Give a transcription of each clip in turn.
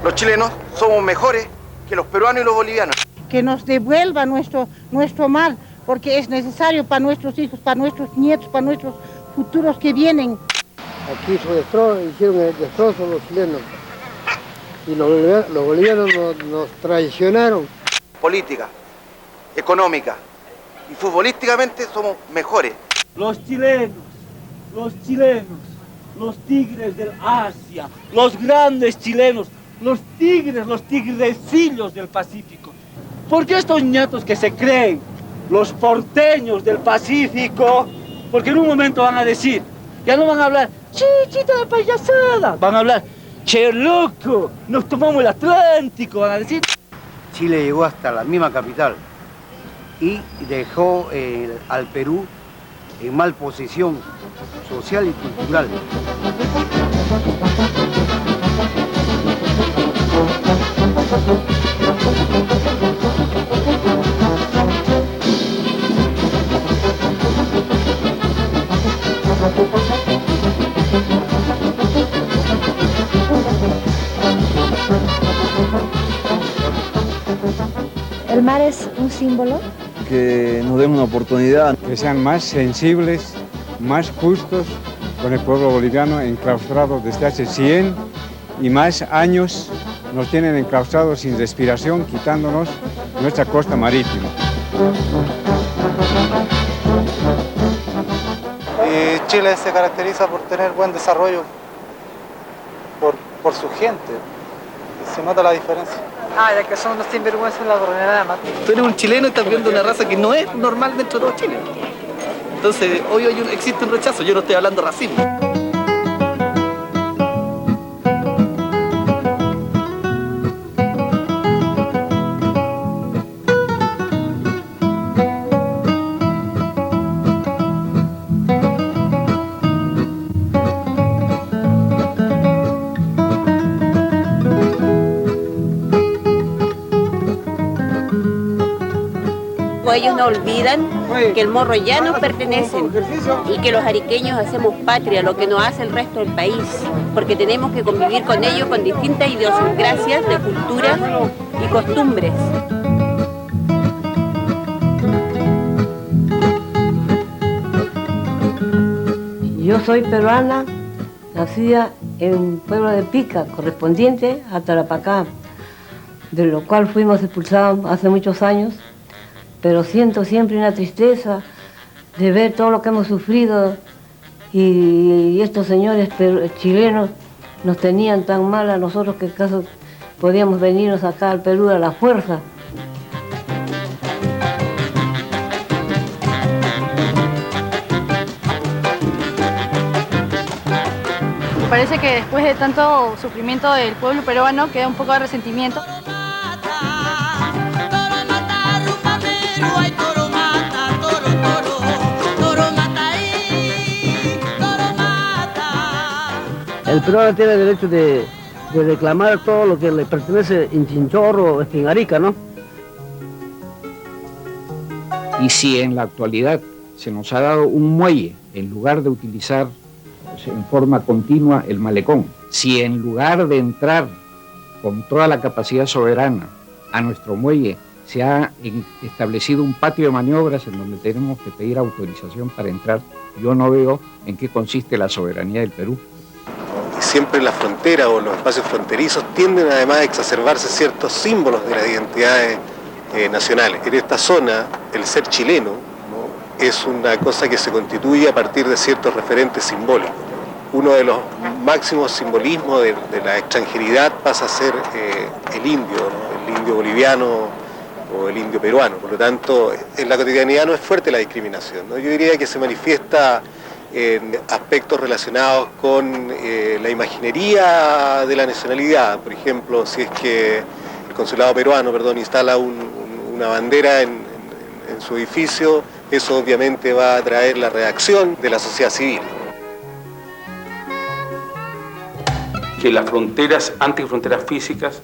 Los chilenos somos mejores que los peruanos y los bolivianos. Que nos devuelva nuestro mar, porque es necesario para nuestros hijos, para nuestros nietos, para nuestros futuros que vienen. Aquí hicieron el destrozo los chilenos y los bolivianos nos traicionaron. Política, económica y futbolísticamente somos mejores. Los chilenos, los tigres del Asia, los grandes chilenos, los tigrecillos del Pacífico. Porque estos ñatos que se creen los porteños del Pacífico, porque en un momento van a decir, ya no van a hablar, chichita de payasada, van a hablar, che loco, nos tomamos el Atlántico, van a decir. Chile llegó hasta la misma capital y dejó al Perú en mal posición social y cultural. ¿El mar es un símbolo? Que nos den una oportunidad. Que sean más sensibles, más justos con el pueblo boliviano enclaustrado desde hace 100 y más años. Nos tienen enclaustrados sin respiración, quitándonos nuestra costa marítima. Chile se caracteriza por tener buen desarrollo por su gente. Se nota la diferencia. Ya que son unos sinvergüenzas la coronera de Mate. Tú eres un chileno y estás viendo una raza que no es normal dentro de todo Chile. Entonces, hoy existe un rechazo, yo no estoy hablando de racismo. Ellos no olvidan que el morro ya nos pertenecen y que los ariqueños hacemos patria, lo que no hace el resto del país, porque tenemos que convivir con ellos con distintas idiosincrasias de culturas y costumbres. Yo soy peruana, nacida en un pueblo de Pica, correspondiente a Tarapacá, de lo cual fuimos expulsados hace muchos años. Pero siento siempre una tristeza de ver todo lo que hemos sufrido y estos señores chilenos nos tenían tan mal a nosotros que acaso podíamos venirnos acá al Perú a la fuerza. Parece que después de tanto sufrimiento del pueblo peruano queda un poco de resentimiento. El peruano tiene el derecho de reclamar todo lo que le pertenece en Chinchorro, en Arica, ¿no? Y si en la actualidad se nos ha dado un muelle en lugar de utilizar en forma continua el malecón, si en lugar de entrar con toda la capacidad soberana a nuestro muelle se ha establecido un patio de maniobras en donde tenemos que pedir autorización para entrar, yo no veo en qué consiste la soberanía del Perú. Siempre la frontera o los espacios fronterizos tienden además a exacerbarse ciertos símbolos de las identidades nacionales. En esta zona, el ser chileno, ¿no?, es una cosa que se constituye a partir de ciertos referentes simbólicos. Uno de los máximos simbolismos de la extranjeridad pasa a ser el indio, ¿no?, el indio boliviano o el indio peruano. Por lo tanto, en la cotidianidad no es fuerte la discriminación, ¿no? Yo diría que se manifiesta en aspectos relacionados con la imaginería de la nacionalidad. Por ejemplo, si es que el consulado peruano, instala una bandera en su edificio, eso obviamente va a atraer la reacción de la sociedad civil. Que las fronteras, antes que fronteras físicas,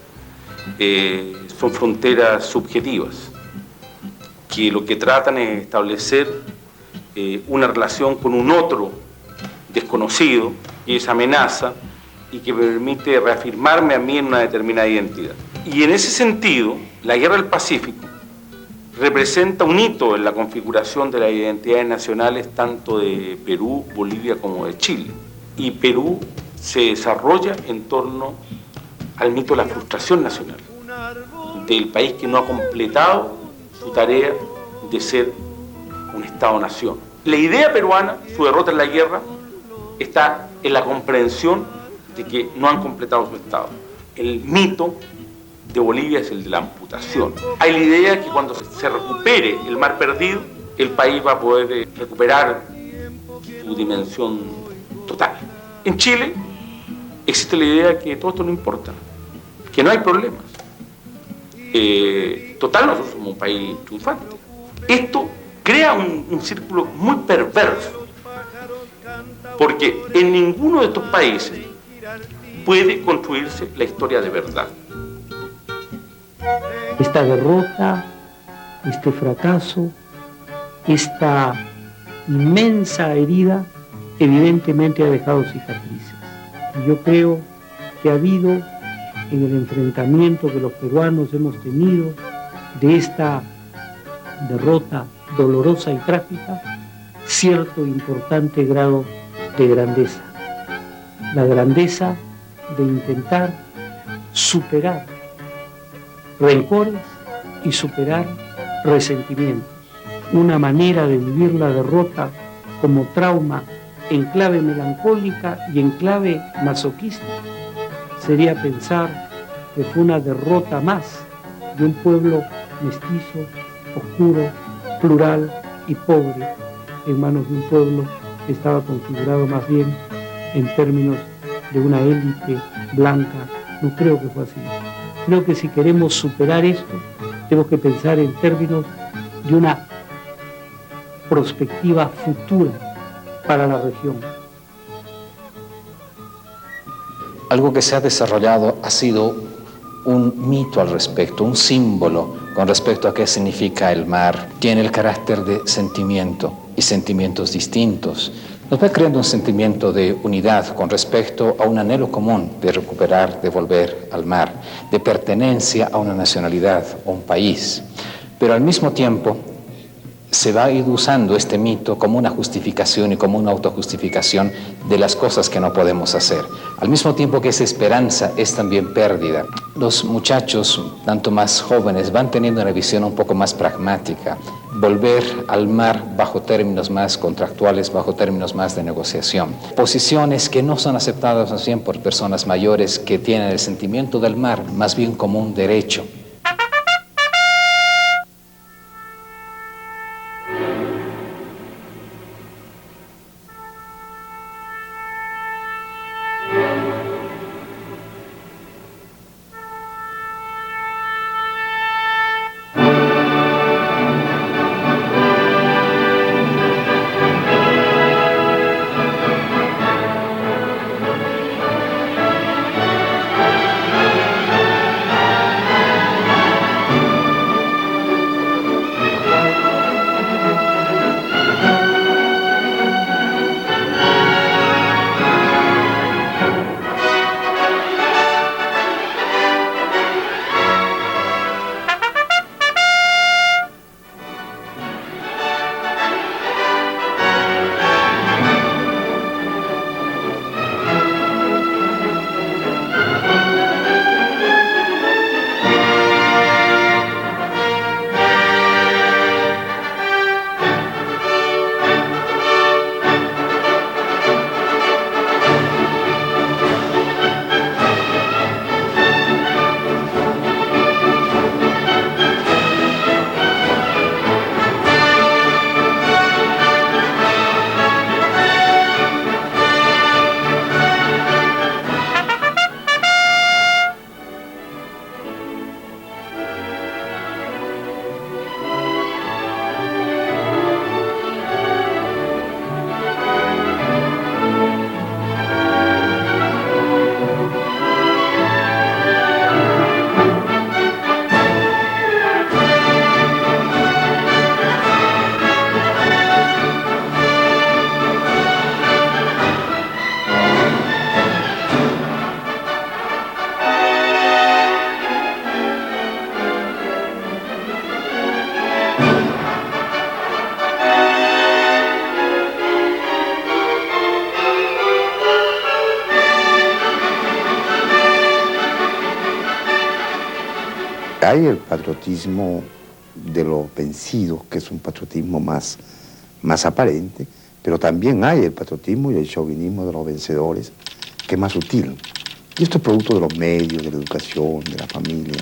son fronteras subjetivas, que lo que tratan es establecer una relación con un otro desconocido, y esa amenaza y que me permite reafirmarme a mí en una determinada identidad. Y en ese sentido, la Guerra del Pacífico representa un hito en la configuración de las identidades nacionales tanto de Perú, Bolivia como de Chile. Y Perú se desarrolla en torno al mito de la frustración nacional, del país que no ha completado su tarea de ser un Estado-nación. La idea peruana, su derrota en la guerra, está en la comprensión de que no han completado su Estado. El mito de Bolivia es el de la amputación. Hay la idea que cuando se recupere el mar perdido, el país va a poder recuperar su dimensión total. En Chile existe la idea que todo esto no importa, que no hay problemas. Total, nosotros somos un país triunfante. Esto crea un círculo muy perverso, porque en ninguno de estos países puede construirse la historia de verdad. Esta derrota, este fracaso, esta inmensa herida, evidentemente ha dejado cicatrices. Y yo creo que ha habido en el enfrentamiento que los peruanos hemos tenido de esta derrota dolorosa y trágica, cierto importante grado de grandeza. La grandeza de intentar superar rencores y superar resentimientos. Una manera de vivir la derrota como trauma en clave melancólica y en clave masoquista sería pensar que fue una derrota más de un pueblo mestizo, oscuro, plural y pobre en manos de un pueblo que estaba configurado más bien en términos de una élite blanca. No creo que fue así. Creo que si queremos superar esto, tenemos que pensar en términos de una perspectiva futura para la región. Algo que se ha desarrollado ha sido un mito al respecto, un símbolo con respecto a qué significa el mar. Tiene el carácter de sentimiento y sentimientos distintos. Nos va creando un sentimiento de unidad con respecto a un anhelo común de recuperar, de volver al mar, de pertenencia a una nacionalidad o un país. Pero al mismo tiempo se va a ir usando este mito como una justificación y como una autojustificación de las cosas que no podemos hacer. Al mismo tiempo que esa esperanza es también pérdida. Los muchachos, tanto más jóvenes, van teniendo una visión un poco más pragmática. Volver al mar bajo términos más contractuales, bajo términos más de negociación. Posiciones que no son aceptadas más bien por personas mayores que tienen el sentimiento del mar más bien como un derecho. Hay el patriotismo de los vencidos, que es un patriotismo más aparente, pero también hay el patriotismo y el chauvinismo de los vencedores, que es más sutil. Y esto es producto de los medios, de la educación, de la familia.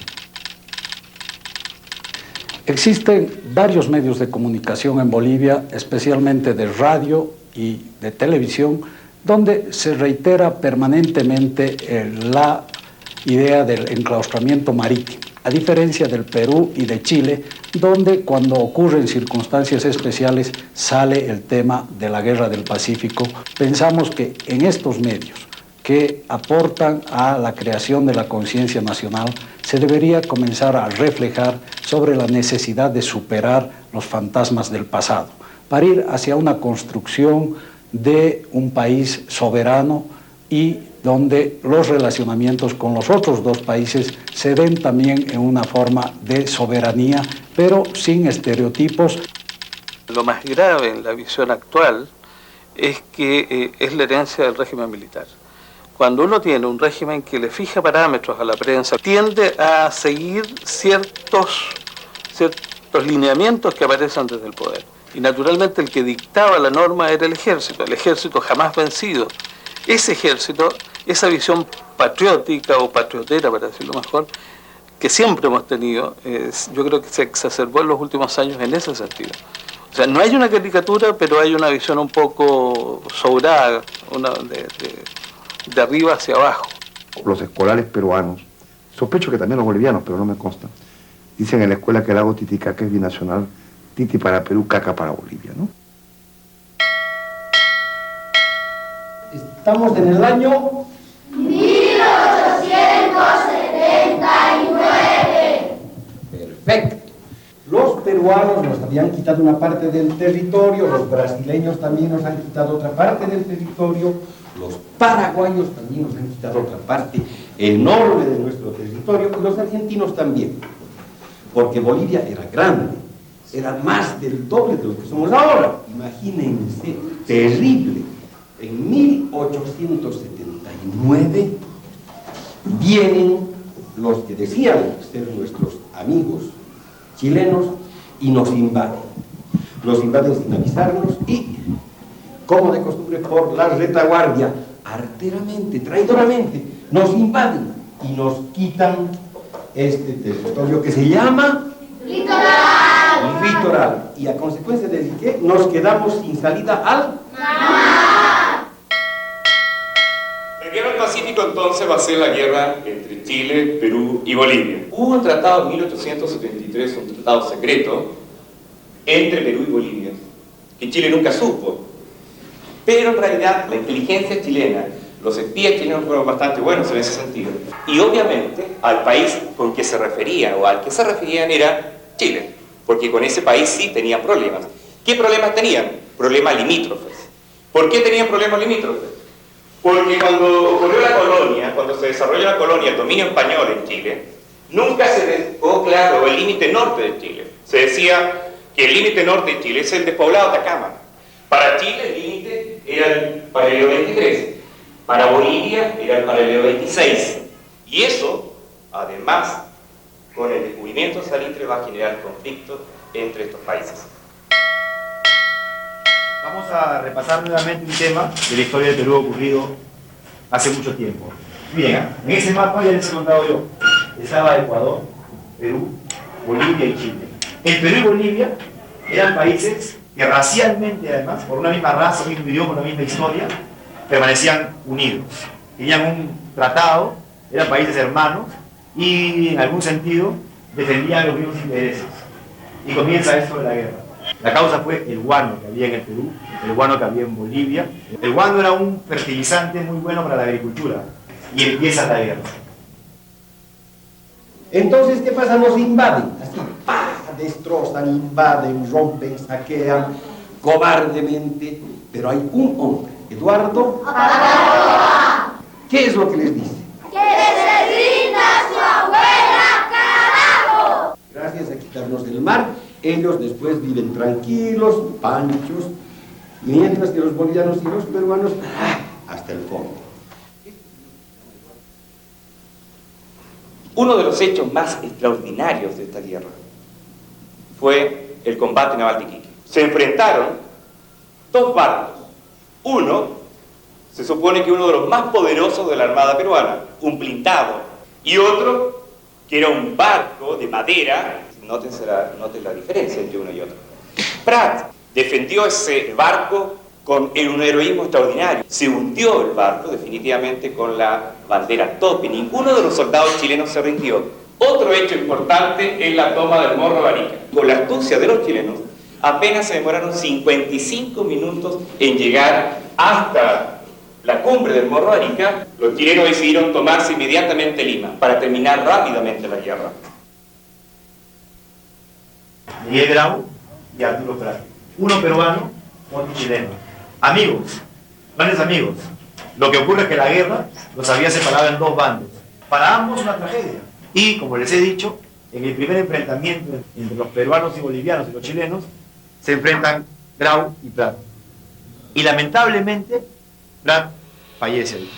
Existen varios medios de comunicación en Bolivia, especialmente de radio y de televisión, donde se reitera permanentemente la idea del enclaustramiento marítimo, a diferencia del Perú y de Chile, donde cuando ocurren circunstancias especiales sale el tema de la Guerra del Pacífico. Pensamos que en estos medios que aportan a la creación de la conciencia nacional se debería comenzar a reflejar sobre la necesidad de superar los fantasmas del pasado, para ir hacia una construcción de un país soberano y donde los relacionamientos con los otros dos países se den también en una forma de soberanía, pero sin estereotipos. Lo más grave en la visión actual es que es la herencia del régimen militar. Cuando uno tiene un régimen que le fija parámetros a la prensa, tiende a seguir ciertos lineamientos que aparecen desde el poder. Y naturalmente el que dictaba la norma era el ejército jamás vencido. Ese ejército, esa visión patriótica o patriotera, para decirlo mejor, que siempre hemos tenido, yo creo que se exacerbó en los últimos años en ese sentido. O sea, no hay una caricatura, pero hay una visión un poco sobrada, de arriba hacia abajo. Los escolares peruanos, sospecho que también los bolivianos, pero no me consta, dicen en la escuela que el lago Titicaca es binacional, Titi para Perú, Caca para Bolivia, ¿no? Estamos en el año 1879. Perfecto. Los peruanos nos habían quitado una parte del territorio, los brasileños también nos han quitado otra parte del territorio, los paraguayos también nos han quitado otra parte enorme de nuestro territorio, y los argentinos también. Porque Bolivia era grande, era más del doble de lo que somos ahora. Imagínense, terrible. En 1879 vienen los que decían ser nuestros amigos chilenos y nos invaden. Nos invaden sin avisarnos y, como de costumbre, por la retaguardia, arteramente, traidoramente, nos invaden y nos quitan este territorio que se llama Litoral. Litoral. Y a consecuencia de que nos quedamos sin salida al mar. La guerra del Pacífico entonces va a ser la guerra entre Chile, Perú y Bolivia. Hubo un tratado en 1873, un tratado secreto, entre Perú y Bolivia, que Chile nunca supo. Pero en realidad la inteligencia chilena, los espías chilenos fueron bastante buenos en ese sentido. Y obviamente al país con que se referían o al que se referían era Chile, porque con ese país sí tenían problemas. ¿Qué problemas tenían? Problemas limítrofes. ¿Por qué tenían problemas limítrofes? Porque cuando ocurrió la colonia, cuando se desarrolló la colonia, el dominio español en Chile, nunca se dejó claro el límite norte de Chile. Se decía que el límite norte de Chile es el despoblado de Atacama. Para Chile el límite era el paralelo 23, para Bolivia era el paralelo 26. Y eso, además, con el descubrimiento de Salitre va a generar conflictos entre estos países. Vamos a repasar nuevamente un tema de la historia del Perú ocurrido hace mucho tiempo. Bien, en ese mapa ya les he contado yo, estaba Ecuador, Perú, Bolivia y Chile. El Perú y Bolivia eran países que racialmente, además, por una misma raza, un mismo idioma, una misma historia, permanecían unidos. Tenían un tratado, eran países hermanos y en algún sentido defendían los mismos intereses. Y comienza esto de la guerra. La causa fue el guano que había en el Perú, el guano que había en Bolivia. El guano era un fertilizante muy bueno para la agricultura y empieza la guerra. Entonces, ¿qué pasa? Nos invaden, así, ¡pah! Destrozan, invaden, rompen, saquean, cobardemente, pero hay un hombre, Eduardo, ¿qué es lo que les dice? ¡Que se rinda su abuela, carajo! Gracias a quitarnos del mar, ellos después viven tranquilos, panchos, mientras que los bolivianos y los peruanos, hasta el fondo. Uno de los hechos más extraordinarios de esta guerra fue el combate naval de Iquique. Se enfrentaron dos barcos. Uno, se supone que uno de los más poderosos de la Armada peruana, un blindado, y otro, que era un barco de madera. Noten la diferencia entre uno y otro. Prat defendió ese barco con un heroísmo extraordinario. Se hundió el barco definitivamente con la bandera a tope. Ninguno de los soldados chilenos se rindió. Otro hecho importante es la toma del Morro de Arica. Con la astucia de los chilenos, apenas se demoraron 55 minutos en llegar hasta la cumbre del Morro de Arica. Los chilenos decidieron tomarse inmediatamente Lima para terminar rápidamente la guerra. Miguel Grau y Arturo Prat. Uno peruano, otro chileno. Amigos, grandes amigos. Lo que ocurre es que la guerra los había separado en dos bandos. Para ambos una tragedia. Y, como les he dicho, en el primer enfrentamiento entre los peruanos y bolivianos y los chilenos, se enfrentan Grau y Prat. Y lamentablemente, Prat fallece ahí.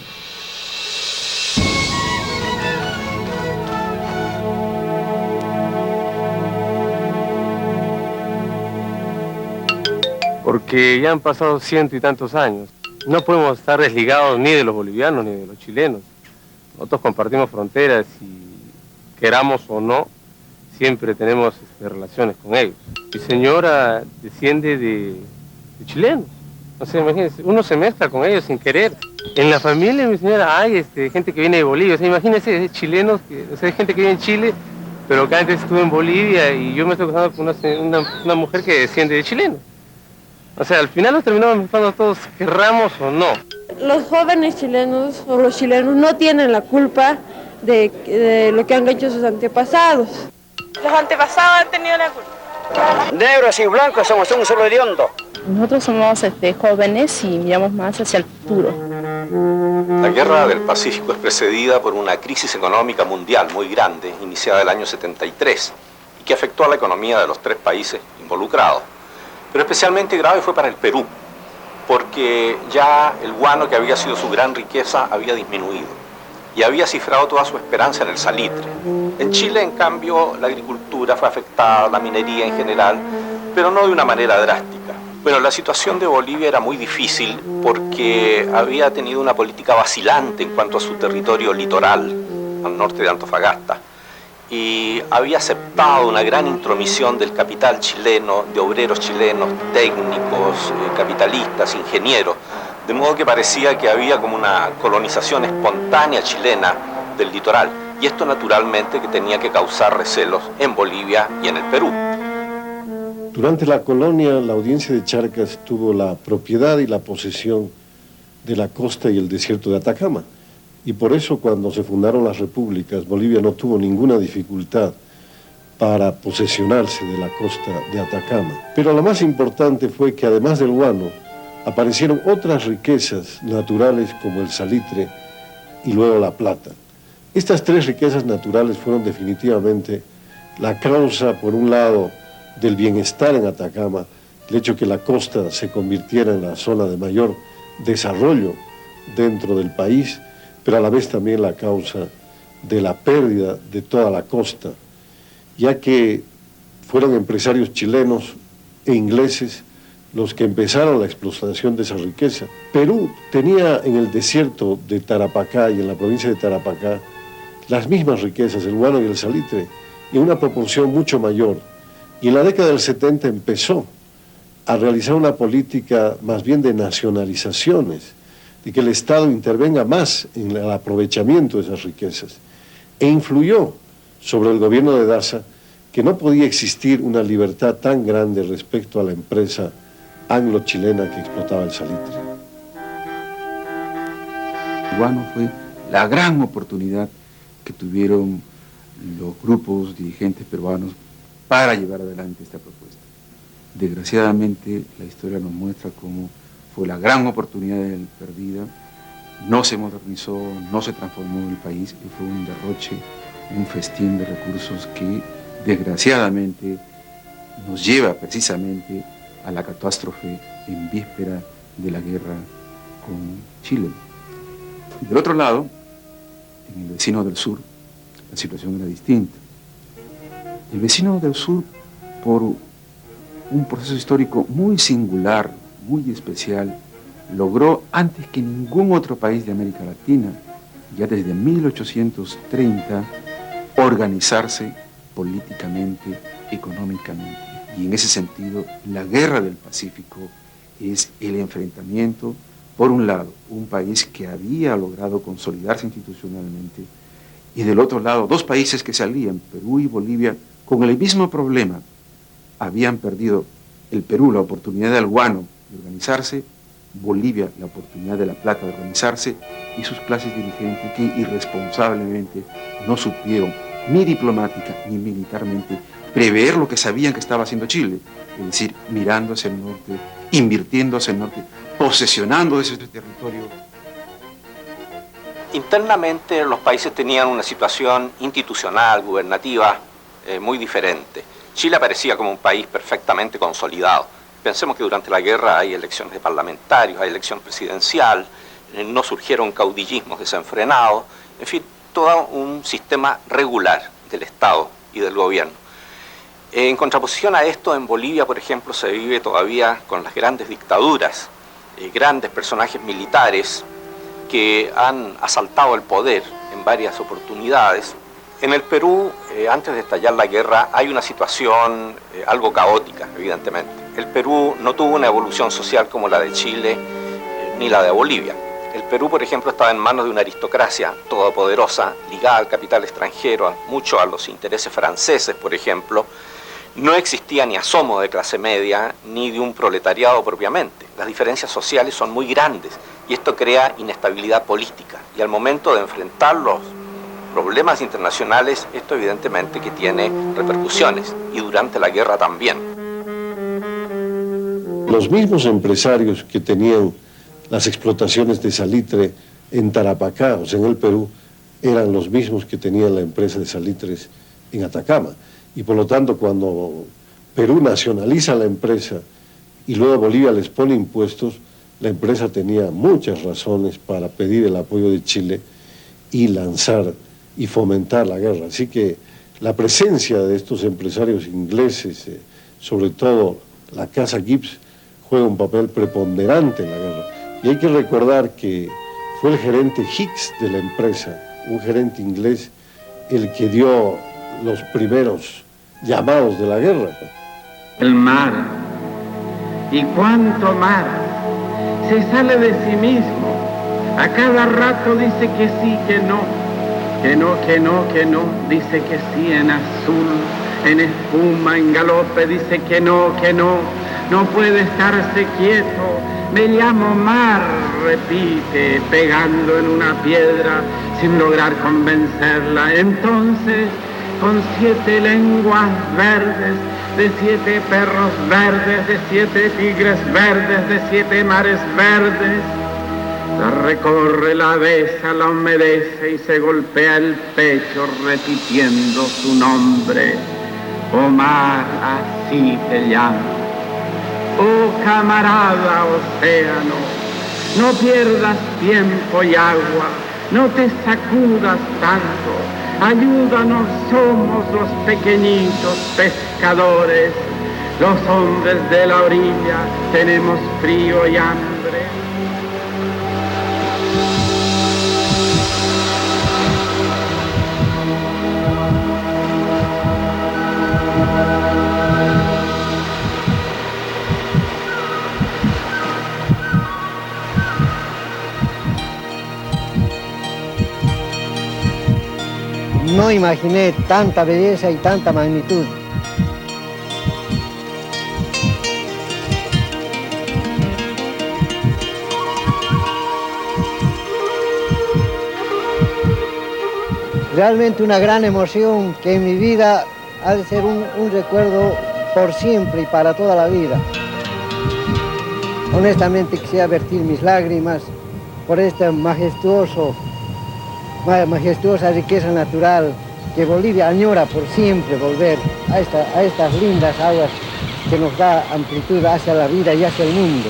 Porque ya han pasado 100 y tantos años. No podemos estar desligados ni de los bolivianos ni de los chilenos. Nosotros compartimos fronteras y queramos o no, siempre tenemos relaciones con ellos. Mi señora desciende de chilenos. No sé, imagínense, uno se mezcla con ellos sin querer. En la familia de mi señora hay gente que viene de Bolivia. O sea, imagínense, chilenos, hay gente que vive en Chile, pero que antes estuvo en Bolivia y yo me estoy casando con una mujer que desciende de chilenos. O sea, al final nos terminamos mezclando todos, querramos o no. Los jóvenes chilenos o los chilenos no tienen la culpa de lo que han hecho sus antepasados. Los antepasados han tenido la culpa. Negros y blancos somos un solo hediondo. Nosotros somos jóvenes y miramos más hacia el futuro. La Guerra del Pacífico es precedida por una crisis económica mundial muy grande, iniciada el año 73, y que afectó a la economía de los tres países involucrados. Pero especialmente grave fue para el Perú, porque ya el guano, que había sido su gran riqueza, había disminuido y había cifrado toda su esperanza en el salitre. En Chile, en cambio, la agricultura fue afectada, la minería en general, pero no de una manera drástica. Bueno, la situación de Bolivia era muy difícil porque había tenido una política vacilante en cuanto a su territorio litoral, al norte de Antofagasta, y había aceptado una gran intromisión del capital chileno, de obreros chilenos, técnicos, capitalistas, ingenieros, de modo que parecía que había como una colonización espontánea chilena del litoral, y esto naturalmente que tenía que causar recelos en Bolivia y en el Perú. Durante la colonia, la audiencia de Charcas tuvo la propiedad y la posesión de la costa y el desierto de Atacama. Y por eso, cuando se fundaron las repúblicas, Bolivia no tuvo ninguna dificultad para posesionarse de la costa de Atacama. Pero lo más importante fue que, además del guano, aparecieron otras riquezas naturales como el salitre y luego la plata. Estas tres riquezas naturales fueron definitivamente la causa, por un lado, del bienestar en Atacama, el hecho que la costa se convirtiera en la zona de mayor desarrollo dentro del país, pero a la vez también la causa de la pérdida de toda la costa, ya que fueron empresarios chilenos e ingleses los que empezaron la explotación de esa riqueza. Perú tenía en el desierto de Tarapacá y en la provincia de Tarapacá las mismas riquezas, el guano y el salitre, en una proporción mucho mayor. Y en la década del 70 empezó a realizar una política más bien de nacionalizaciones, de que el Estado intervenga más en el aprovechamiento de esas riquezas, e influyó sobre el gobierno de Daza que no podía existir una libertad tan grande respecto a la empresa anglo-chilena que explotaba el salitre. El guano fue la gran oportunidad que tuvieron los grupos dirigentes peruanos para llevar adelante esta propuesta. Desgraciadamente, la historia nos muestra cómo fue la gran oportunidad perdida, no se modernizó, no se transformó el país y fue un derroche, un festín de recursos que desgraciadamente nos lleva precisamente a la catástrofe en víspera de la guerra con Chile. Y del otro lado, en el vecino del sur, la situación era distinta. El vecino del sur, por un proceso histórico muy singular, muy especial, logró antes que ningún otro país de América Latina, ya desde 1830, organizarse políticamente, económicamente. Y en ese sentido, la Guerra del Pacífico es el enfrentamiento, por un lado, un país que había logrado consolidarse institucionalmente, y del otro lado, dos países que salían, Perú y Bolivia, con el mismo problema. Habían perdido el Perú la oportunidad del guano de organizarse, Bolivia la oportunidad de la plata de organizarse, y sus clases dirigentes que irresponsablemente no supieron, ni diplomática ni militarmente, prever lo que sabían que estaba haciendo Chile, es decir, mirando hacia el norte, invirtiendo hacia el norte, posesionando ese territorio. Internamente los países tenían una situación institucional, gubernativa, muy diferente. Chile aparecía como un país perfectamente consolidado. Pensemos que durante la guerra hay elecciones de parlamentarios, hay elección presidencial, no surgieron caudillismos desenfrenados, en fin, todo un sistema regular del Estado y del gobierno. En contraposición a esto, en Bolivia, por ejemplo, se vive todavía con las grandes dictaduras, grandes personajes militares que han asaltado el poder en varias oportunidades. En el Perú, antes de estallar la guerra, hay una situación algo caótica, evidentemente. El Perú no tuvo una evolución social como la de Chile ni la de Bolivia. El Perú, por ejemplo, estaba en manos de una aristocracia todopoderosa, ligada al capital extranjero, mucho a los intereses franceses, por ejemplo. No existía ni asomo de clase media, ni de un proletariado propiamente. Las diferencias sociales son muy grandes y esto crea inestabilidad política. Y al momento de enfrentar los problemas internacionales, esto evidentemente que tiene repercusiones, y durante la guerra también. Los mismos empresarios que tenían las explotaciones de salitre en Tarapacá, o sea, en el Perú, eran los mismos que tenían la empresa de salitres en Atacama. Y por lo tanto, cuando Perú nacionaliza la empresa y luego Bolivia les pone impuestos, la empresa tenía muchas razones para pedir el apoyo de Chile y lanzar y fomentar la guerra. Así que la presencia de estos empresarios ingleses, sobre todo la Casa Gibbs, juega un papel preponderante en la guerra. Y hay que recordar que fue el gerente Hicks de la empresa, un gerente inglés, el que dio los primeros llamados de la guerra. El mar, y cuánto mar, se sale de sí mismo, a cada rato dice que sí, que no, que no, que no, que no, dice que sí en azul, en espuma, en galope, dice que no, no puede estarse quieto, me llamo mar, repite, pegando en una piedra, sin lograr convencerla, entonces, con 7 lenguas verdes, de 7 perros verdes, de 7 tigres verdes, de 7 mares verdes, la recorre, la besa, la humedece y se golpea el pecho repitiendo su nombre. Oh mar, así te llamo. Oh camarada océano, no pierdas tiempo y agua, no te sacudas tanto. Ayúdanos, somos los pequeñitos pescadores, los hombres de la orilla, tenemos frío y hambre. No imaginé tanta belleza y tanta magnitud. Realmente una gran emoción que en mi vida ha de ser un recuerdo por siempre y para toda la vida. Honestamente quisiera vertir mis lágrimas por esta majestuosa riqueza natural que Bolivia añora por siempre volver a estas lindas aguas que nos da amplitud hacia la vida y hacia el mundo.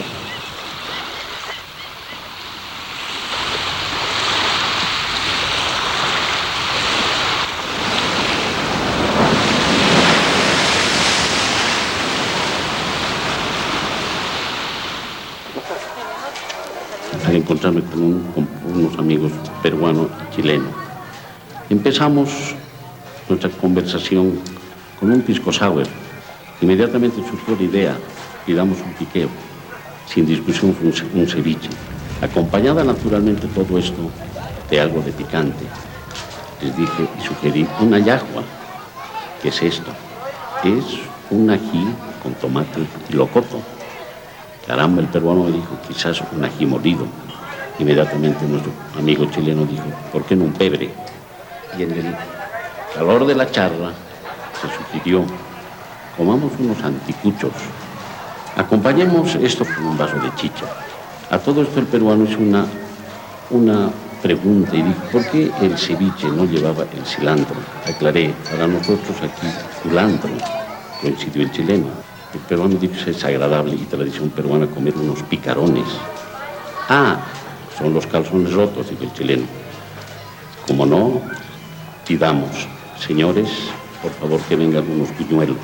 al encontrarme con unos amigos peruanos y chilenos. Empezamos nuestra conversación con un pisco sour. Inmediatamente surgió la idea y damos un piqueo. Sin discusión fue un ceviche. Acompañada naturalmente todo esto de algo de picante. Les dije y sugerí una yahua. ¿Qué es esto? Es un ají con tomate y locoto. Caramba, el peruano me dijo, quizás un ají molido. Inmediatamente nuestro amigo chileno dijo, ¿por qué no un pebre? Y en el calor de la charla se sugirió, comamos unos anticuchos. Acompañemos esto con un vaso de chicha. A todo esto el peruano hizo una pregunta y dijo, ¿por qué el ceviche no llevaba el cilantro? Aclaré, para nosotros aquí, culantro, coincidió el chileno. El peruano dijo que es agradable y tradición peruana comer unos picarones. Ah, son los calzones rotos, dijo el chileno. Como no, pidamos, señores, por favor que vengan unos buñuelos.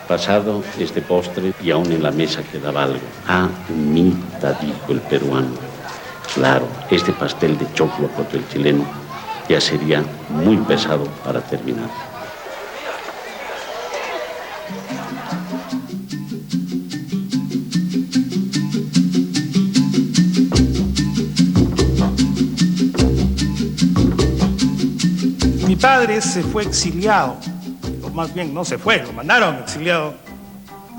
Pasado este postre y aún en la mesa quedaba algo. Ah, mita, dijo el peruano. Claro, este pastel de choclo contra el chileno ya sería muy pesado para terminar. Mi padre se fue exiliado, o más bien no se fue, lo mandaron exiliado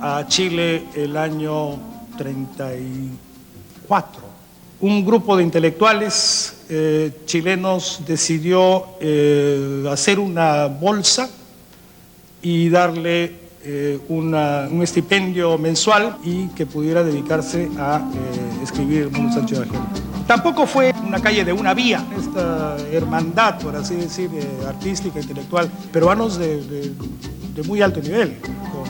a Chile el año 34. Un grupo de intelectuales chilenos decidió hacer una bolsa y darle un estipendio mensual y que pudiera dedicarse a escribir El Mundo Sancho de la Gente. Tampoco fue una calle de una vía, esta hermandad, por así decir, artística, intelectual, peruanos de muy alto nivel, como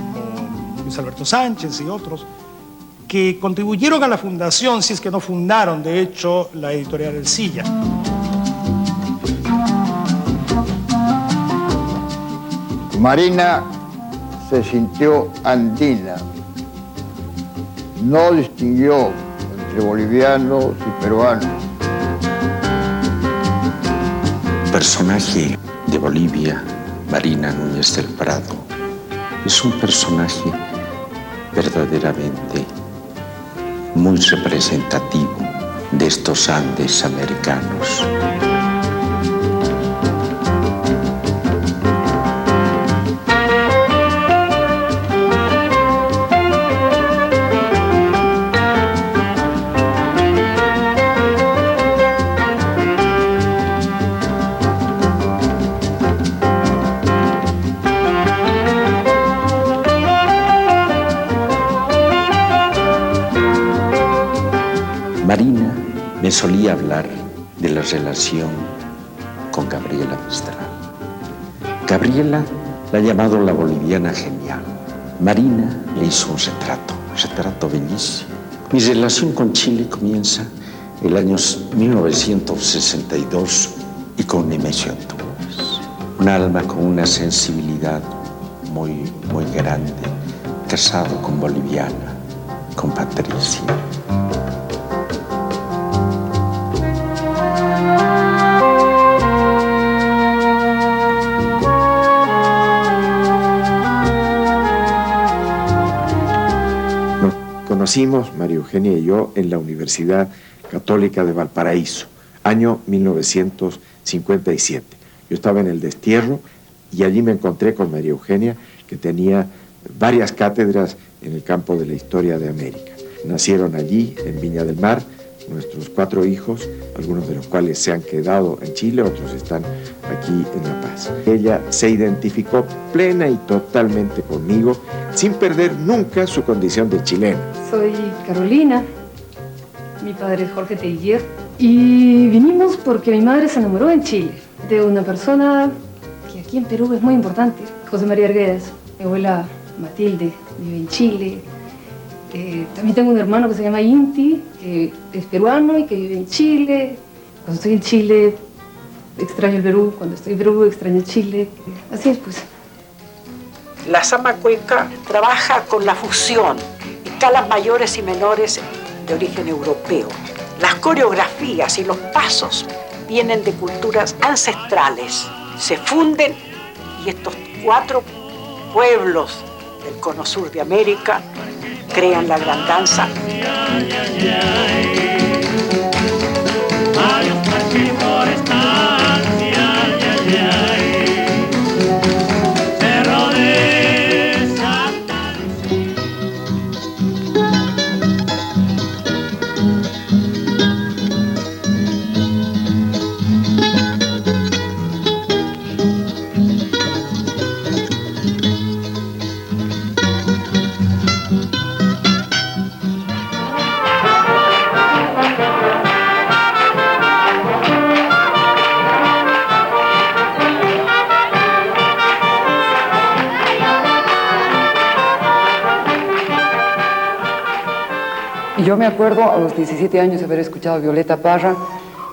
Luis Alberto Sánchez y otros, que contribuyeron a la fundación, si es que no fundaron, de hecho, la editorial El Silla. Marina se sintió andina, no distinguió entre bolivianos y peruanos. Personaje de Bolivia, Marina Núñez del Prado, es un personaje verdaderamente muy representativo de estos Andes americanos. Marina me solía hablar de la relación con Gabriela Mistral. Gabriela la ha llamado la boliviana genial. Marina le hizo un retrato bellísimo. Mi relación con Chile comienza el año 1962 y con Nemesio Antunes. Un alma con una sensibilidad muy grande, casado con boliviana, con Patricia. Conocimos, María Eugenia y yo, en la Universidad Católica de Valparaíso, año 1957. Yo estaba en el destierro y allí me encontré con María Eugenia, que tenía varias cátedras en el campo de la historia de América. Nacieron allí, en Viña del Mar, nuestros 4 hijos, algunos de los cuales se han quedado en Chile, otros están aquí en La Paz. Ella se identificó plena y totalmente conmigo, sin perder nunca su condición de chilena. Soy Carolina, mi padre es Jorge Teillier, y vinimos porque mi madre se enamoró en Chile de una persona que aquí en Perú es muy importante, José María Arguedas. Mi abuela Matilde vive en Chile. También tengo un hermano que se llama Inti, que es peruano y que vive en Chile. Cuando estoy en Chile extraño el Perú, cuando estoy en Perú extraño Chile. Así es, pues. La Sama Cuenca trabaja con la fusión, escalas mayores y menores de origen europeo. Las coreografías y los pasos vienen de culturas ancestrales, se funden y estos 4 pueblos del cono sur de América crean la gran danza. Yo me acuerdo a los 17 años haber escuchado a Violeta Parra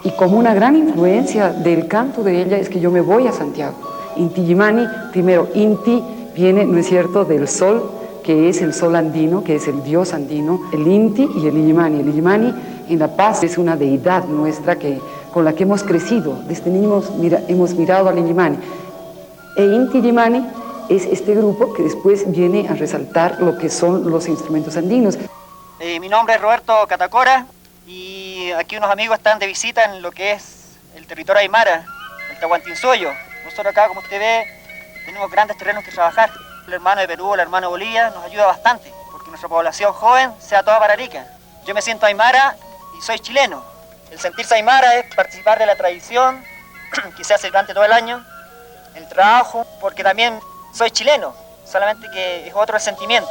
y como una gran influencia del canto de ella es que yo me voy a Santiago. Inti Illimani, primero Inti viene, ¿no es cierto?, del sol, que es el sol andino, que es el dios andino, el Inti y el Illimani. El Illimani en La Paz es una deidad nuestra con la que hemos crecido. Desde niños hemos mirado al Illimani. E Inti Illimani es este grupo que después viene a resaltar lo que son los instrumentos andinos. Mi nombre es Roberto Catacora y aquí unos amigos están de visita en lo que es el territorio aymara, el Tahuantinsuyo. Nosotros acá, como usted ve, tenemos grandes terrenos que trabajar. El hermano de Perú, el hermano de Bolivia nos ayuda bastante porque nuestra población joven sea toda pararica. Yo me siento aymara y soy chileno. El sentirse aymara es participar de la tradición que se hace durante todo el año, el trabajo, porque también soy chileno, solamente que es otro sentimiento.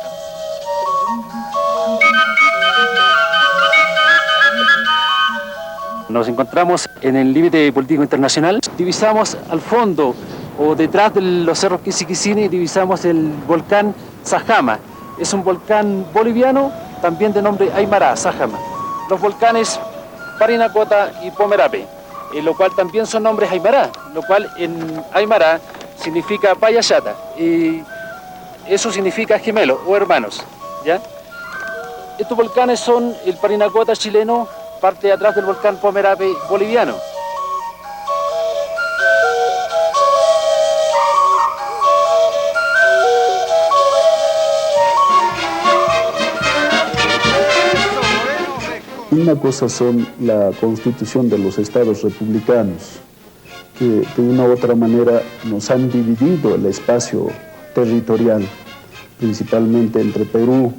Nos encontramos en el límite político internacional. Divisamos al fondo o detrás de los cerros Quisiquisini, divisamos el volcán Sajama. Es un volcán boliviano, también de nombre Aymara, Sajama. Los volcanes Parinacota y Pomerape, lo cual también son nombres Aymara, lo cual en Aymara significa Payachata, y eso significa gemelo o hermanos, ¿ya? Estos volcanes son el Parinacota chileno, parte de atrás del volcán Pomerape boliviano. Una cosa son la constitución de los estados republicanos, que de una u otra manera nos han dividido el espacio territorial, principalmente entre Perú,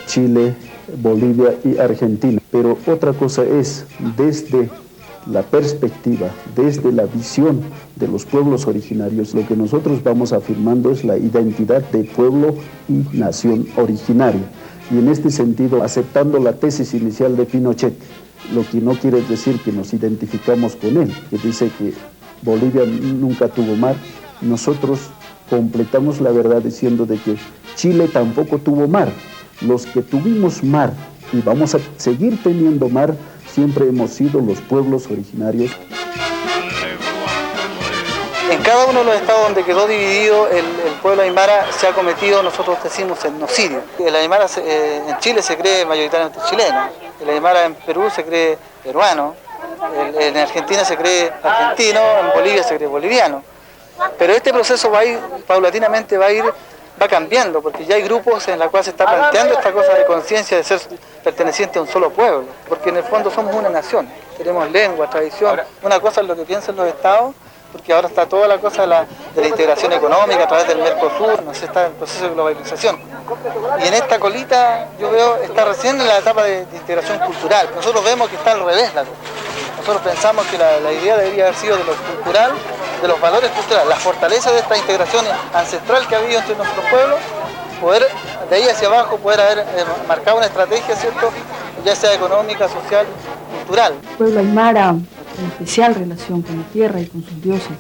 Chile, Bolivia y Argentina. Pero otra cosa es, desde la perspectiva, desde la visión de los pueblos originarios, lo que nosotros vamos afirmando es la identidad de pueblo y nación originaria. Y en este sentido, aceptando la tesis inicial de Pinochet, lo que no quiere decir que nos identificamos con él, que dice que Bolivia nunca tuvo mar, nosotros completamos la verdad diciendo de que Chile tampoco tuvo mar. Los que tuvimos mar y vamos a seguir teniendo mar, siempre hemos sido los pueblos originarios. En cada uno de los estados donde quedó dividido el pueblo aymara se ha cometido, nosotros decimos, etnocidio. El aymara en Chile se cree mayoritariamente chileno, el aymara en Perú se cree peruano, en Argentina se cree argentino, en Bolivia se cree boliviano. Pero este proceso va a ir, paulatinamente va cambiando, porque ya hay grupos en los cuales se está planteando esta cosa de conciencia de ser perteneciente a un solo pueblo, porque en el fondo somos una nación, tenemos lengua, tradición. Una cosa es lo que piensan los estados, porque ahora está toda la cosa de la integración económica a través del Mercosur, no sé, está el proceso de globalización. Y en esta colita yo veo, está recién en la etapa de integración cultural. Nosotros vemos que está al revés la cosa. Nosotros pensamos que la idea debería haber sido de lo cultural, de los valores culturales, la fortaleza de esta integración ancestral que ha habido entre nuestros pueblos, poder de ahí hacia abajo poder haber marcado una estrategia, ¿cierto?, ya sea económica, social, cultural. El pueblo aymara, en especial relación con la tierra y con sus dioses,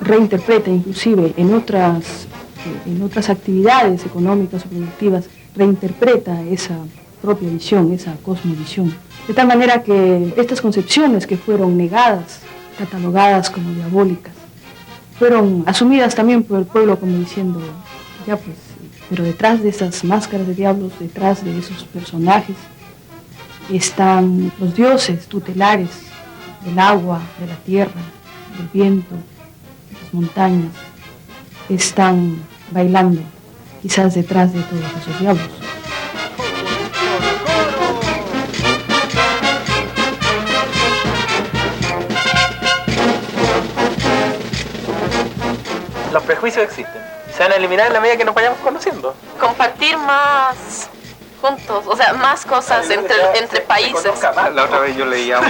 reinterpreta inclusive en otras actividades económicas o productivas, reinterpreta esa propia visión, esa cosmovisión. De tal manera que estas concepciones que fueron negadas, catalogadas como diabólicas, fueron asumidas también por el pueblo como diciendo, ya pues, pero detrás de esas máscaras de diablos, detrás de esos personajes, están los dioses tutelares del agua, de la tierra, del viento, de las montañas, están bailando, quizás detrás de todos esos diablos. Los prejuicios existen. Se van a eliminar en la medida que nos vayamos conociendo. Compartir más juntos, o sea, más cosas entre países. La otra vez yo leía a un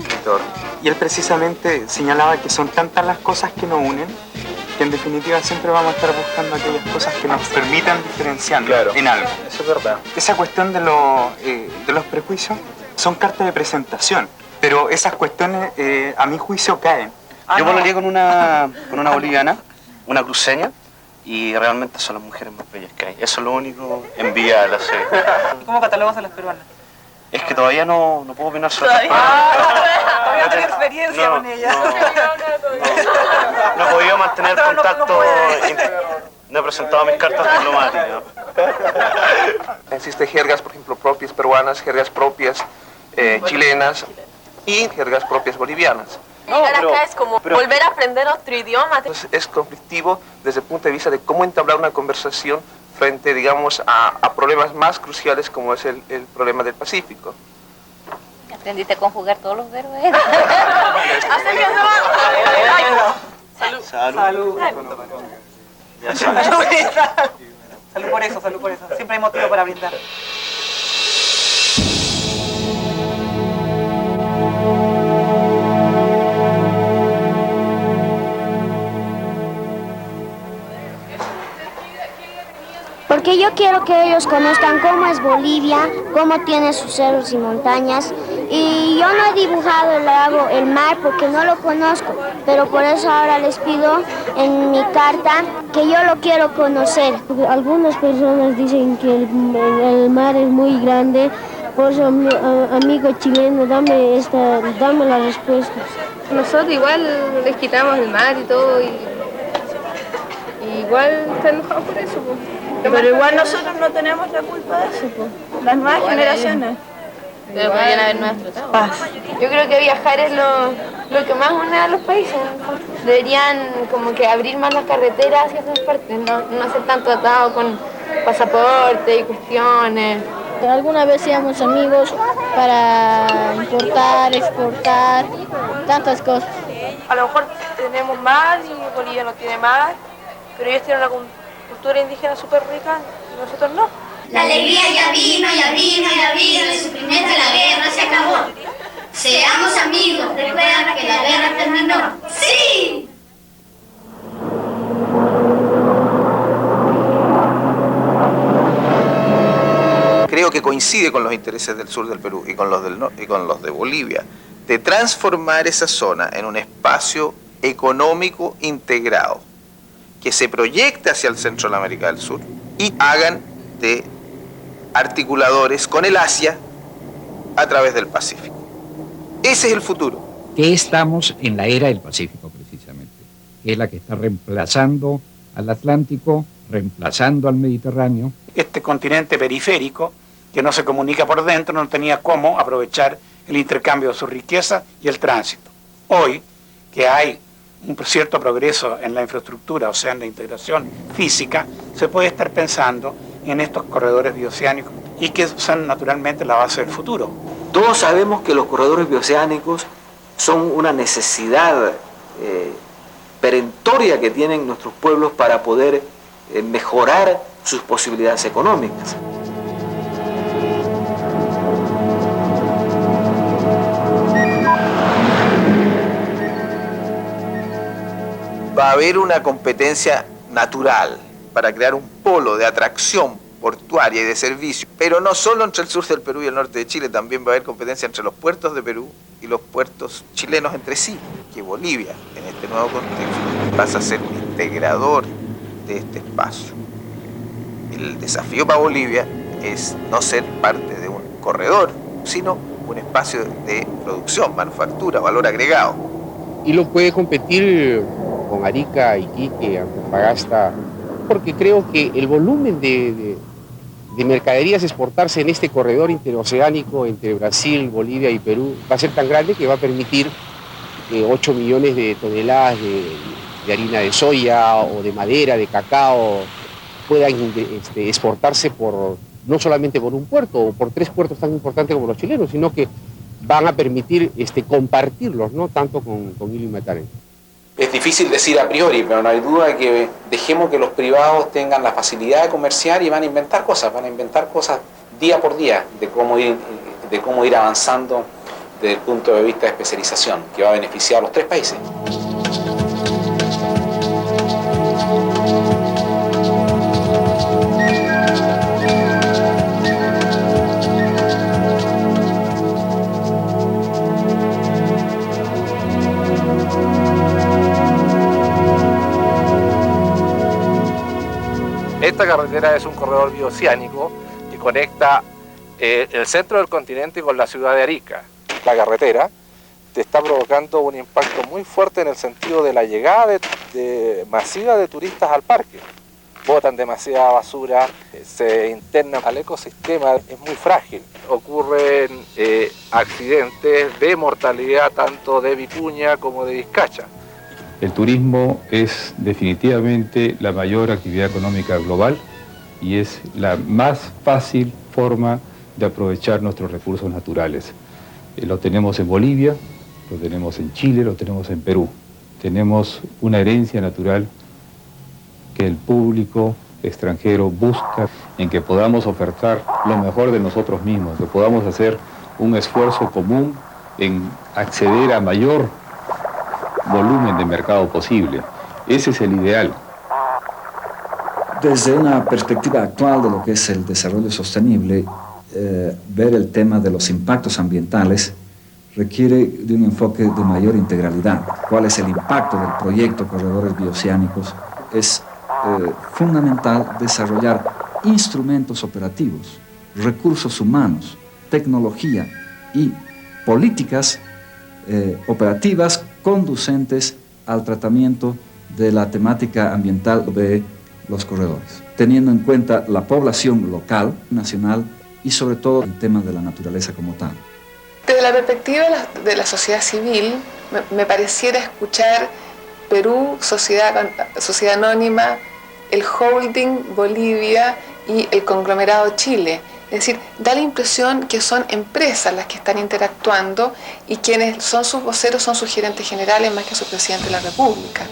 escritor y él precisamente señalaba que son tantas las cosas que nos unen que en definitiva siempre vamos a estar buscando aquellas cosas que nos permitan diferenciarnos en algo. Eso es verdad. Esa cuestión de los prejuicios son cartas de presentación, pero esas cuestiones a mi juicio caen. Yo pololeé con una boliviana, una cruceña, y realmente son las mujeres más bellas que hay. Eso es lo único en vía de la serie. ¿Cómo catalogas a las peruanas? Es que todavía no puedo opinar sobre Todavía no tengo experiencia con ellas. No he podido mantener contacto. No he presentado mis cartas diplomáticas. Existen jergas, por ejemplo, propias peruanas, jergas propias chilenas y jergas propias bolivianas. Acá es como volver a aprender otro idioma. Es conflictivo desde el punto de vista de cómo entablar una conversación frente, digamos, a problemas más cruciales como es el problema del Pacífico. Aprendiste a conjugar todos los verbos. Salud. Salud. Salud por eso, salud por eso. Siempre hay motivo para brindar. Porque yo quiero que ellos conozcan cómo es Bolivia, cómo tiene sus cerros y montañas. Y yo no he dibujado el lago, el mar, porque no lo conozco. Pero por eso ahora les pido en mi carta que yo lo quiero conocer. Algunas personas dicen que el mar es muy grande. Por eso, amigo chileno, dame las respuestas. Nosotros igual les quitamos el mar y todo, y igual están enojados por eso, pues. Pero igual nosotros no tenemos la culpa de eso, pues. Las nuevas generaciones. Pero podrían habernos tratado. Paz. Yo creo que viajar es lo que más une a los países. Deberían como que abrir más las carreteras hacia esas partes, no hacer tanto atado con pasaporte y cuestiones. Alguna vez íbamos amigos para importar, exportar, tantas cosas. A lo mejor tenemos más y Bolivia no tiene más, pero ellos tienen una cultura indígena súper rica y nosotros no. La alegría ya vino, ya vino, ya vino, el sufrimiento de la guerra se acabó. Seamos amigos, recuerda que la guerra terminó. ¡Sí! Creo que coincide con los intereses del sur del Perú y con los del norte y con los de Bolivia, de transformar esa zona en un espacio económico integrado, que se proyecte hacia el centro de la América del Sur y hagan de articuladores con el Asia a través del Pacífico. Ese es el futuro. Que estamos en la era del Pacífico, precisamente, que es la que está reemplazando al Atlántico, reemplazando al Mediterráneo. Este continente periférico, que no se comunica por dentro, no tenía cómo aprovechar el intercambio de su riqueza y el tránsito. Hoy, que hay un cierto progreso en la infraestructura, o sea, en la integración física, se puede estar pensando en estos corredores bioceánicos y que son naturalmente la base del futuro. Todos sabemos que los corredores bioceánicos son una necesidad perentoria que tienen nuestros pueblos para poder mejorar sus posibilidades económicas. Va a haber una competencia natural para crear un polo de atracción portuaria y de servicio, pero no solo entre el sur del Perú y el norte de Chile, también va a haber competencia entre los puertos de Perú y los puertos chilenos entre sí, que Bolivia, en este nuevo contexto, pasa a ser un integrador de este espacio. El desafío para Bolivia es no ser parte de un corredor, sino un espacio de producción, manufactura, valor agregado. Y lo puede competir con Arica, Iquique, Antofagasta, porque creo que el volumen de de mercaderías exportarse en este corredor interoceánico entre Brasil, Bolivia y Perú va a ser tan grande que va a permitir que 8 millones de toneladas de harina de soya o de madera, de cacao, puedan exportarse no solamente por un puerto o por 3 puertos tan importantes como los chilenos, sino que van a permitir compartirlos, ¿no? Tanto con hilo y metal. Es difícil decir a priori, pero no hay duda de que dejemos que los privados tengan la facilidad de comerciar y van a inventar cosas día por día de cómo ir avanzando desde el punto de vista de especialización, que va a beneficiar a los 3 países. Esta carretera es un corredor bioceánico que conecta el centro del continente con la ciudad de Arica. La carretera te está provocando un impacto muy fuerte en el sentido de la llegada masiva de turistas al parque. Botan demasiada basura, se internan al ecosistema, es muy frágil. Ocurren accidentes de mortalidad tanto de vicuña como de vizcacha. El turismo es definitivamente la mayor actividad económica global y es la más fácil forma de aprovechar nuestros recursos naturales. Lo tenemos en Bolivia, lo tenemos en Chile, lo tenemos en Perú. Tenemos una herencia natural que el público extranjero busca, en que podamos ofertar lo mejor de nosotros mismos, que podamos hacer un esfuerzo común en acceder a mayor volumen de mercado posible. Ese es el ideal. Desde una perspectiva actual de lo que es el desarrollo sostenible, ver el tema de los impactos ambientales requiere de un enfoque de mayor integralidad. ¿Cuál es el impacto del proyecto Corredores Bioceánicos? Es fundamental desarrollar instrumentos operativos, recursos humanos, tecnología y políticas operativas conducentes al tratamiento de la temática ambiental de los corredores, teniendo en cuenta la población local, nacional y sobre todo el tema de la naturaleza como tal. Desde la perspectiva de la sociedad civil, me pareciera escuchar Perú, sociedad anónima, el holding Bolivia y el conglomerado Chile. Es decir, da la impresión que son empresas las que están interactuando y quienes son sus voceros son sus gerentes generales más que su presidente de la República.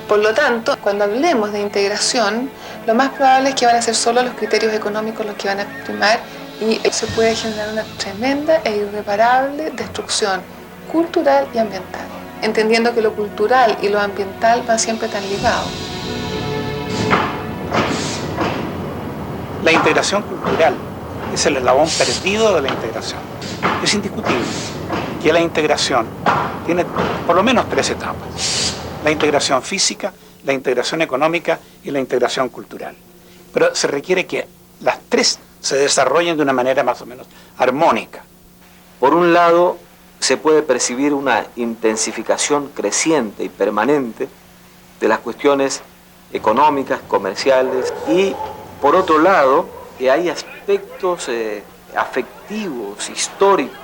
Por lo tanto, cuando hablemos de integración, lo más probable es que van a ser solo los criterios económicos los que van a primar y se puede generar una tremenda e irreparable destrucción cultural y ambiental, entendiendo que lo cultural y lo ambiental van siempre tan ligados. La integración cultural es el eslabón perdido de la integración. Es indiscutible que la integración tiene por lo menos 3 etapas. La integración física, la integración económica y la integración cultural. Pero se requiere que las 3 se desarrollen de una manera más o menos armónica. Por un lado, se puede percibir una intensificación creciente y permanente de las cuestiones económicas, comerciales, y por otro lado, que hay aspectos afectivos, históricos,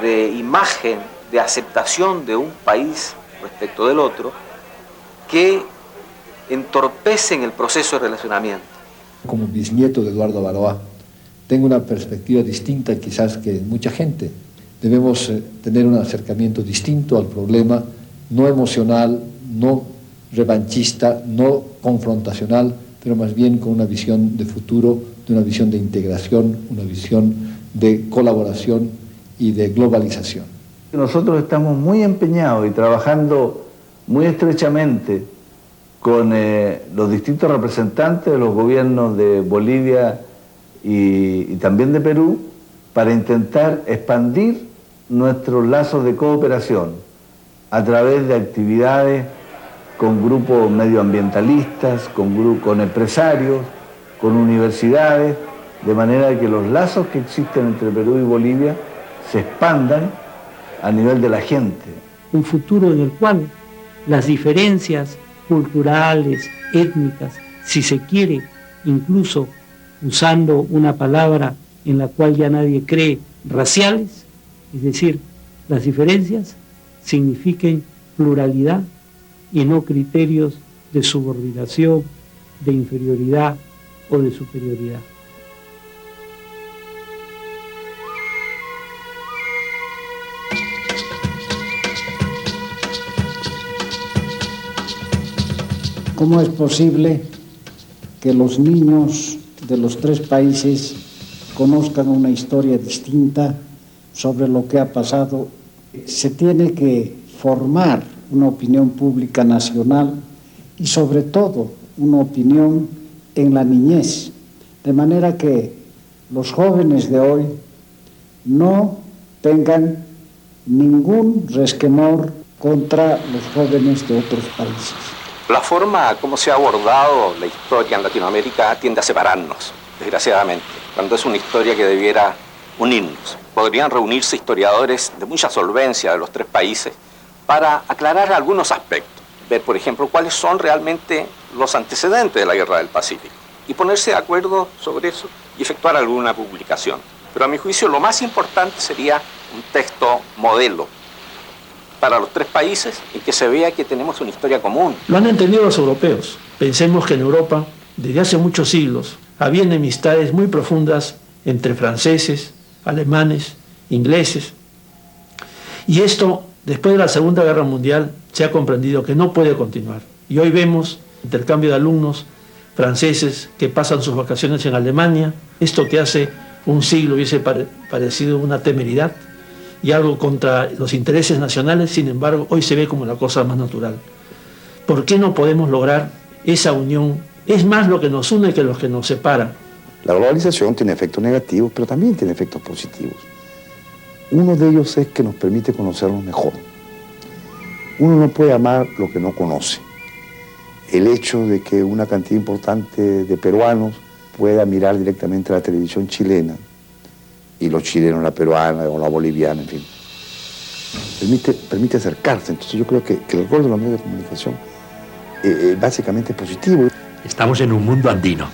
de imagen, de aceptación de un país respecto del otro, que entorpecen el proceso de relacionamiento. Como bisnieto de Eduardo Baroa, tengo una perspectiva distinta quizás que mucha gente. Debemos tener un acercamiento distinto al problema, no emocional, no revanchista, no confrontacional, pero más bien con una visión de futuro, de una visión de integración, una visión de colaboración y de globalización. Nosotros estamos muy empeñados y trabajando muy estrechamente con los distintos representantes de los gobiernos de Bolivia y también de Perú para intentar expandir nuestros lazos de cooperación a través de actividades con grupos medioambientalistas, con empresarios, con universidades, de manera que los lazos que existen entre Perú y Bolivia se expandan a nivel de la gente. Un futuro en el cual las diferencias culturales, étnicas, si se quiere, incluso usando una palabra en la cual ya nadie cree, raciales, es decir, las diferencias signifiquen pluralidad y no criterios de subordinación, de inferioridad o de superioridad. ¿Cómo es posible que los niños de los tres países conozcan una historia distinta sobre lo que ha pasado? Se tiene que formar una opinión pública nacional y sobre todo una opinión en la niñez, de manera que los jóvenes de hoy no tengan ningún resquemor contra los jóvenes de otros países. La forma como se ha abordado la historia en Latinoamérica tiende a separarnos, desgraciadamente, cuando es una historia que debiera unirnos. Podrían reunirse historiadores de mucha solvencia de los tres países para aclarar algunos aspectos, ver, por ejemplo, cuáles son realmente los antecedentes de la Guerra del Pacífico y ponerse de acuerdo sobre eso y efectuar alguna publicación. Pero a mi juicio lo más importante sería un texto modelo para los tres países en que se vea que tenemos una historia común. Lo han entendido los europeos. Pensemos que en Europa, desde hace muchos siglos, había enemistades muy profundas entre franceses, alemanes, ingleses. Y esto, después de la Segunda Guerra Mundial, se ha comprendido que no puede continuar. Y hoy vemos intercambio de alumnos franceses que pasan sus vacaciones en Alemania. Esto que hace un siglo hubiese parecido una temeridad y algo contra los intereses nacionales, sin embargo, hoy se ve como la cosa más natural. ¿Por qué no podemos lograr esa unión? Es más lo que nos une que lo que nos separa. La globalización tiene efectos negativos, pero también tiene efectos positivos. Uno de ellos es que nos permite conocernos mejor. Uno no puede amar lo que no conoce. El hecho de que una cantidad importante de peruanos pueda mirar directamente la televisión chilena y los chilenos la peruana o la boliviana, en fin, permite acercarse. Entonces yo creo que el rol de los medios de comunicación básicamente es positivo. Estamos en un mundo andino,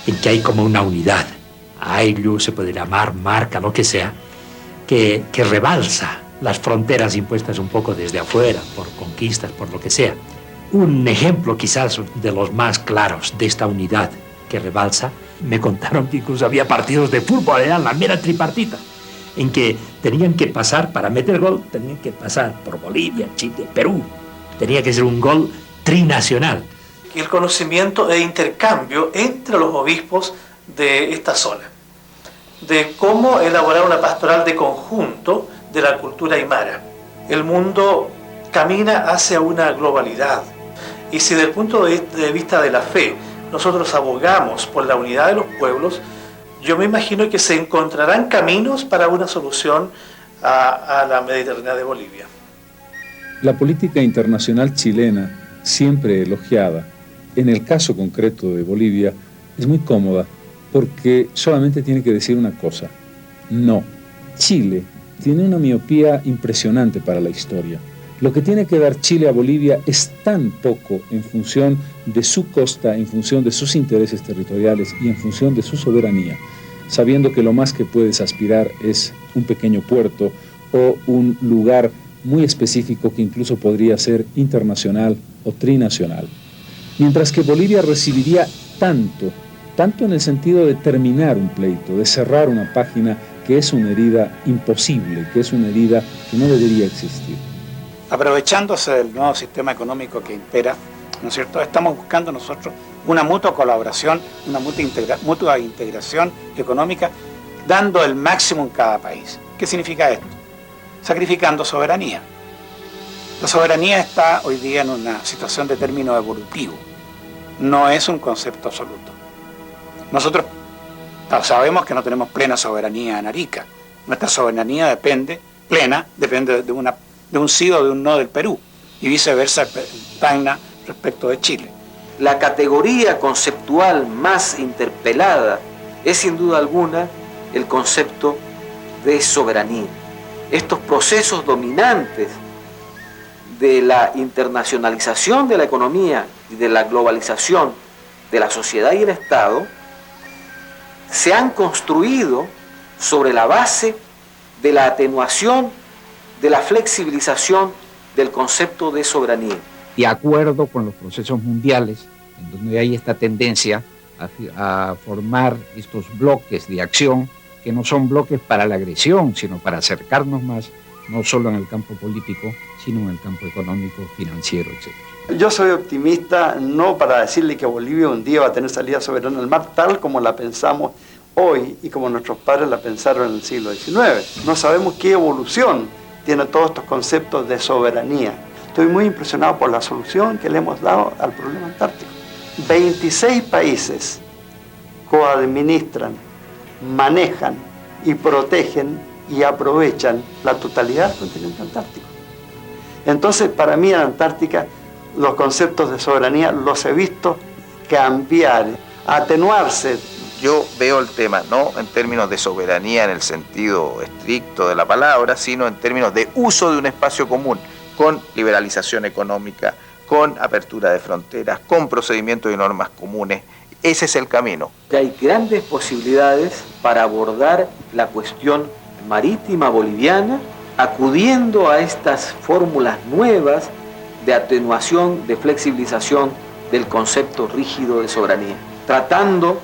en que hay como una unidad, ayllu, se puede llamar marca, lo que sea, que rebalsa las fronteras impuestas un poco desde afuera, por conquistas, por lo que sea. Un ejemplo quizás de los más claros de esta unidad que rebalsa, me contaron que incluso había partidos de fútbol, eran la mera tripartita, en que tenían que pasar, para meter gol, tenían que pasar por Bolivia, Chile, Perú. Tenía que ser un gol trinacional. El conocimiento e intercambio entre los obispos de esta zona, de cómo elaborar una pastoral de conjunto de la cultura aymara. El mundo camina hacia una globalidad, y si desde el punto de vista de la fe nosotros abogamos por la unidad de los pueblos, yo me imagino que se encontrarán caminos para una solución a la Mediterránea de Bolivia. La política internacional chilena, siempre elogiada, en el caso concreto de Bolivia, es muy cómoda porque solamente tiene que decir una cosa: no. Chile tiene una miopía impresionante para la historia. Lo que tiene que dar Chile a Bolivia es tan poco en función de su costa, en función de sus intereses territoriales y en función de su soberanía, sabiendo que lo más que puedes aspirar es un pequeño puerto o un lugar muy específico que incluso podría ser internacional o trinacional. Mientras que Bolivia recibiría tanto en el sentido de terminar un pleito, de cerrar una página que es una herida imposible, que es una herida que no debería existir. Aprovechándose del nuevo sistema económico que impera, ¿no es cierto?, estamos buscando nosotros una mutua colaboración, una mutua integración económica, dando el máximo en cada país. ¿Qué significa esto? Sacrificando soberanía. La soberanía está hoy día en una situación de término evolutivo, no es un concepto absoluto. Nosotros sabemos que no tenemos plena soberanía en Arica. Nuestra soberanía depende de un sí o de un no del Perú, y viceversa en Tacna respecto de Chile. La categoría conceptual más interpelada es sin duda alguna el concepto de soberanía. Estos procesos dominantes de la internacionalización de la economía y de la globalización de la sociedad y el Estado se han construido sobre la base de la atenuación, de la flexibilización del concepto de soberanía. De acuerdo con los procesos mundiales, en donde hay esta tendencia a formar estos bloques de acción, que no son bloques para la agresión, sino para acercarnos más, no solo en el campo político, sino en el campo económico, financiero, etc. Yo soy optimista no para decirle que Bolivia un día va a tener salida soberana al mar, tal como la pensamos hoy y como nuestros padres la pensaron en el siglo XIX. No sabemos qué evolución tiene todos estos conceptos de soberanía. Estoy muy impresionado por la solución que le hemos dado al problema antártico. 26 países coadministran, manejan y protegen y aprovechan la totalidad del continente antártico. Entonces, para mí en Antártica, los conceptos de soberanía los he visto cambiar, atenuarse. Yo veo el tema no en términos de soberanía en el sentido estricto de la palabra, sino en términos de uso de un espacio común, con liberalización económica, con apertura de fronteras, con procedimientos y normas comunes. Ese es el camino. Hay grandes posibilidades para abordar la cuestión marítima boliviana, acudiendo a estas fórmulas nuevas de atenuación, de flexibilización del concepto rígido de soberanía, tratando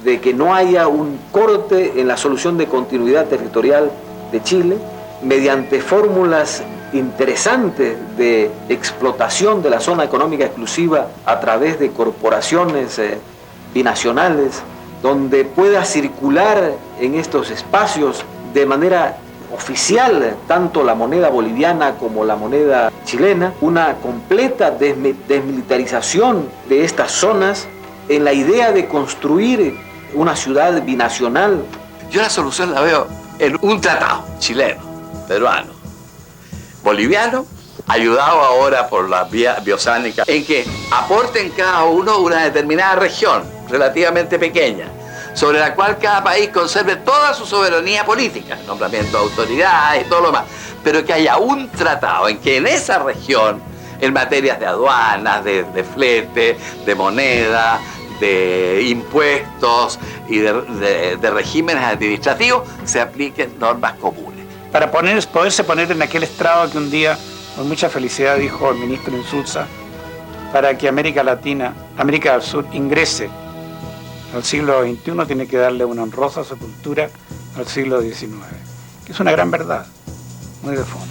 de que no haya un corte en la solución de continuidad territorial de Chile, mediante fórmulas interesantes de explotación de la zona económica exclusiva a través de corporaciones binacionales, donde pueda circular en estos espacios de manera oficial tanto la moneda boliviana como la moneda chilena, una completa desmilitarización de estas zonas en la idea de construir una ciudad binacional. Yo la solución la veo en un tratado chileno, peruano, boliviano, ayudado ahora por la vía biosánica, en que aporten cada uno una determinada región relativamente pequeña, sobre la cual cada país conserve toda su soberanía política, nombramiento de autoridades y todo lo demás, pero que haya un tratado en que en esa región, en materias de aduanas, de flete, de moneda, de impuestos y de regímenes administrativos, se apliquen normas comunes. Para poderse poner en aquel estrado que un día, con mucha felicidad, dijo el ministro Insulza, para que América Latina, América del Sur, ingrese al siglo XXI, tiene que darle una honrosa sepultura al siglo XIX, que es una gran verdad, muy de fondo.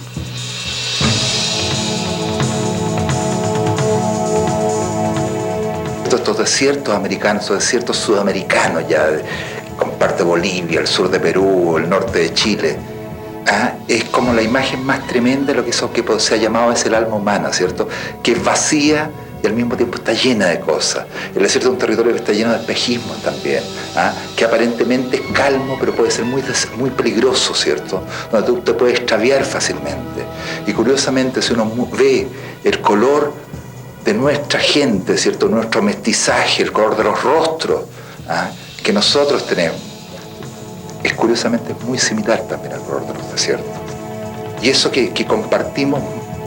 Estos desiertos americanos, estos desiertos sudamericanos ya, comparte Bolivia, el sur de Perú, el norte de Chile, es como la imagen más tremenda de lo que eso que se ha llamado es el alma humana, ¿cierto? Que es vacía y al mismo tiempo está llena de cosas. El desierto es un territorio que está lleno de espejismos también, que aparentemente es calmo, pero puede ser muy peligroso, ¿cierto? Donde tú te puedes extraviar fácilmente. Y curiosamente, si uno ve el color de nuestra gente, ¿cierto? Nuestro mestizaje, el color de los rostros que nosotros tenemos, es curiosamente muy similar también al color de los desiertos. Y eso que compartimos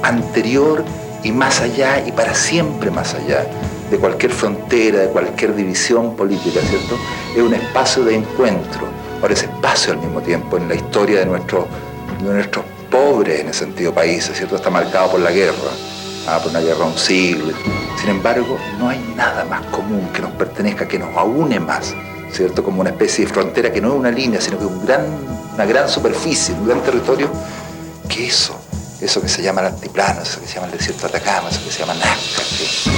anterior y más allá y para siempre más allá de cualquier frontera, de cualquier división política, ¿cierto? Es un espacio de encuentro. Ahora ese espacio al mismo tiempo en la historia de nuestros pobres, en ese sentido, países, ¿cierto? Está marcado por la guerra, por una guerra de un siglo. Sin embargo, no hay nada más común que nos pertenezca, que nos aúne más, ¿cierto? Como una especie de frontera que no es una línea, sino que es una gran superficie, un gran territorio, que eso que se llama el altiplano, eso que se llama el desierto de Atacama, eso que se llama Nazca, ¿sí?